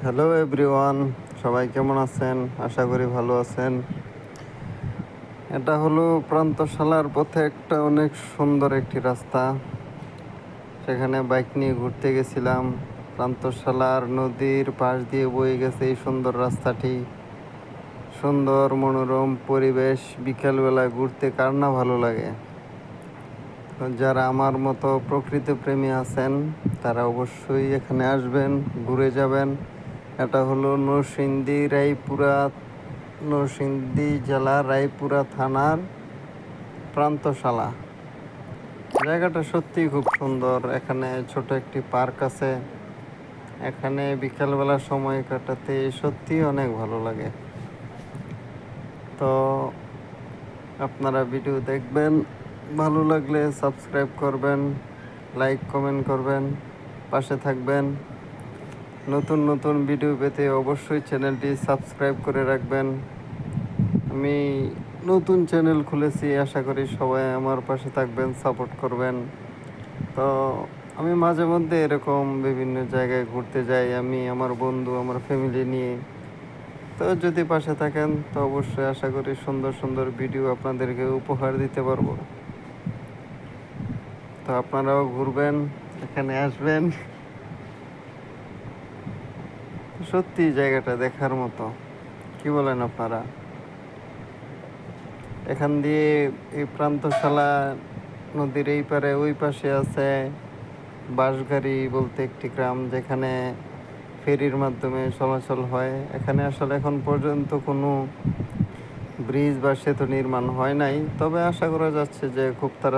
Hello everyone, সবাই কেমন আছেন? আশা করি ভালো আছেন। এটা হলো প্রান্তশালার পথে একটা অনেক সুন্দর একটি রাস্তা। সেখানে বাইক নিয়ে ঘুরতে গেছিলাম। প্রান্তশালার নদীর পাশ দিয়ে বয়ে গেছে এই সুন্দর রাস্তাটি। সুন্দর মনোরম পরিবেশ, বিকালবেলা ঘুরতে কার না ভালো লাগে। যারা আমার মতো প্রকৃতি প্রেমী আছেন তারা অবশ্যই এখানে আসবেন, ঘুরে যাবেন। এটা হলো নরসিংদী জেলার রায়পুরা থানার প্রান্তশালা। জায়গাটা সত্যিই খুব সুন্দর। এখানে ছোট একটি পার্ক আছে। এখানে বিকালবেলা সময় কাটাতে সত্যিই অনেক ভালো লাগে। তো আপনারা ভিডিও দেখবেন, ভালো লাগলে সাবস্ক্রাইব করবেন, লাইক কমেন্ট করবেন, পাশে থাকবেন। নতুন নতুন ভিডিও পেতে অবশ্যই চ্যানেলটি সাবস্ক্রাইব করে রাখবেন। আমি নতুন চ্যানেল খুলেছি, আশা করি সবাই আমার পাশে থাকবেন, সাপোর্ট করবেন। তো আমি মাঝে মধ্যে এরকম বিভিন্ন জায়গায় ঘুরতে যাই, আমি আমার বন্ধু আমার ফ্যামিলি নিয়ে। তো যদি পাশে থাকেন তো অবশ্যই আশা করি সুন্দর সুন্দর ভিডিও আপনাদেরকে উপহার দিতে পারবো। তো আপনারাও ঘুরবেন, এখানে আসবেন। সত্যি জায়গাটা দেখার মতো, কি বলেন আপনারা? এখান দিয়ে এই প্রান্তশালা নদীর এই পারে ওই পাশে আছে বাঁশগাড়ি বলতে একটি গ্রাম, যেখানে ফেরির মাধ্যমে চলাচল হয়। এখানে আসলে এখন পর্যন্ত কোনো ব্রিজ বা সেতু নির্মাণ হয় নাই, তবে আশা করা যাচ্ছে যে খুব তাড়াতাড়ি